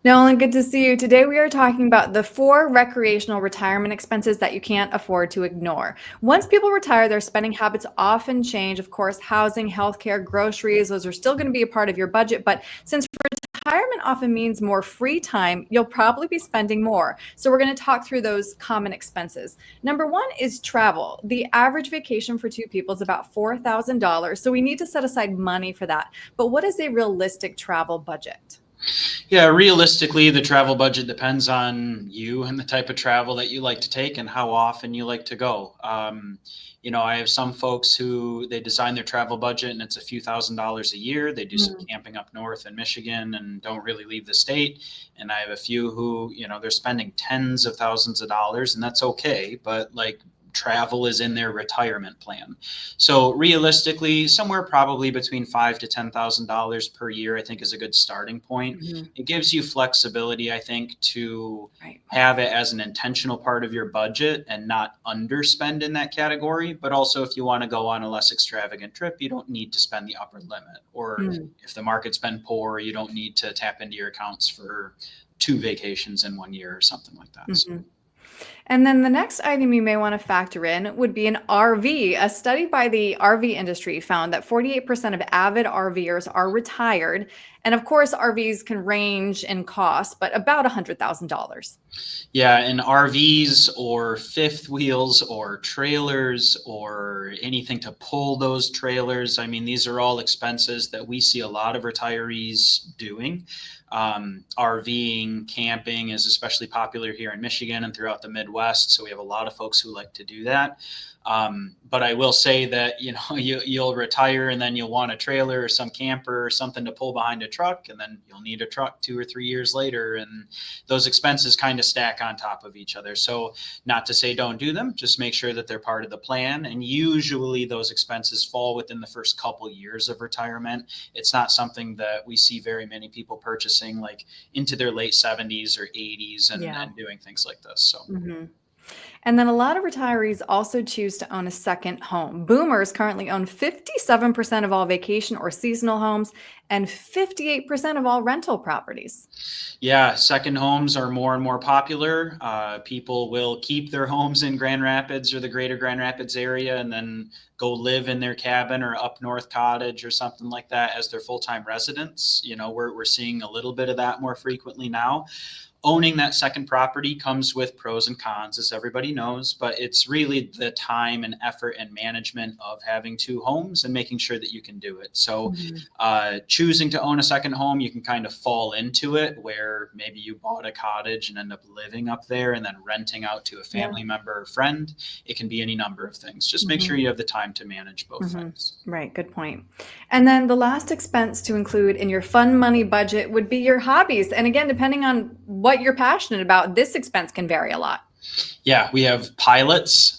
Nolan, good to see you. Today we are talking about the 4 recreational retirement expenses that you can't afford to ignore. Once people retire, their spending habits often change. Of course, housing, healthcare, groceries, those are still going to be a part of your budget. But since retirement often means more free time, you'll probably be spending more. So we're going to talk through those common expenses. Number one is travel. The average vacation for 2 people is about $4,000. So we need to set aside money for that. But what is a realistic travel budget? Yeah, realistically, the travel budget depends on you and the type of travel that you like to take and how often you like to go. I have some folks who they design their travel budget and it's a few $1,000s a year. They do some camping up north in Michigan and don't really leave the state. And I have a few who, they're spending tens of thousands of dollars, and that's okay. But like travel is in their retirement plan. So realistically, somewhere probably between $5,000 to $10,000 per year, I think is a good starting point. It gives you flexibility, I think, to have it as an intentional part of your budget and not underspend in that category. But also, if you want to go on a less extravagant trip, you don't need to spend the upper limit. Or if the market's been poor, you don't need to tap into your accounts for 2 vacations in 1 year or something like that. So. And then the next item you may want to factor in would be an RV. A study by the RV industry found that 48% of avid RVers are retired. And of course, RVs can range in cost, but about $100,000. Yeah, and RVs or fifth wheels or trailers or anything to pull those trailers. I mean, these are all expenses that we see a lot of retirees doing. RVing, camping is especially popular here in Michigan and throughout the Midwest. So we have a lot of folks who like to do that. But I will say that, you'll retire and then you'll want a trailer or some camper or something to pull behind a truck. And then you'll need a truck 2 or 3 years later. And those expenses kind of stack on top of each other. So not to say don't do them, just make sure that they're part of the plan. And usually those expenses fall within the first couple years of retirement. It's not something that we see very many people purchasing like into their late 70s or 80s and doing things like this. So. And then a lot of retirees also choose to own a second home. Boomers currently own 57% of all vacation or seasonal homes and 58% of all rental properties. Yeah, second homes are more and more popular. People will keep their homes in Grand Rapids or the greater Grand Rapids area and then go live in their cabin or up north cottage or something like that as their full-time residence. We're seeing a little bit of that more frequently now. Owning that second property comes with pros and cons, as everybody knows, but it's really the time and effort and management of having 2 homes and making sure that you can do it. So choosing to own a second home, you can kind of fall into it where maybe you bought a cottage and end up living up there and then renting out to a family member or friend. It can be any number of things. Just make sure you have the time to manage both things. Right. Good point. And then the last expense to include in your fun money budget would be your hobbies. And again, depending on what you're passionate about, this expense can vary a lot. Yeah, we have pilots.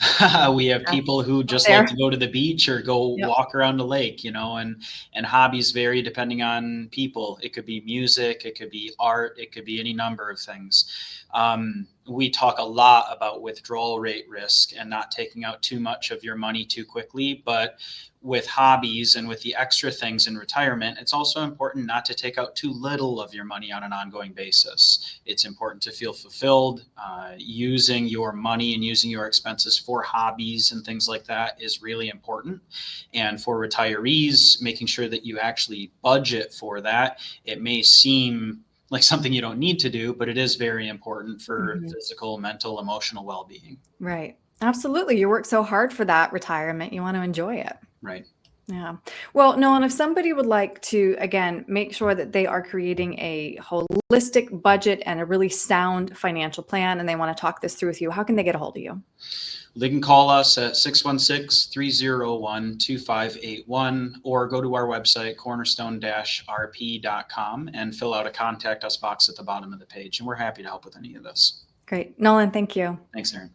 We have people who just like to go to the beach or go walk around the lake, and hobbies vary depending on people. It could be music, it could be art, it could be any number of things. We talk a lot about withdrawal rate risk and not taking out too much of your money too quickly, but with hobbies and with the extra things in retirement, it's also important not to take out too little of your money on an ongoing basis. It's important to feel fulfilled. Using your money and using your expenses for hobbies and things like that is really important. And for retirees, making sure that you actually budget for that. It may seem like something you don't need to do, but it is very important for physical, mental, emotional well-being. Right. Absolutely. You work so hard for that retirement. You want to enjoy it. Right. Yeah. Well, Nolan, if somebody would like to, again, make sure that they are creating a holistic budget and a really sound financial plan, and they want to talk this through with you, how can they get a hold of you? They can call us at 616-301-2581 or go to our website, cornerstone-rp.com, and fill out a contact us box at the bottom of the page. And we're happy to help with any of this. Great. Nolan, thank you. Thanks, Erin.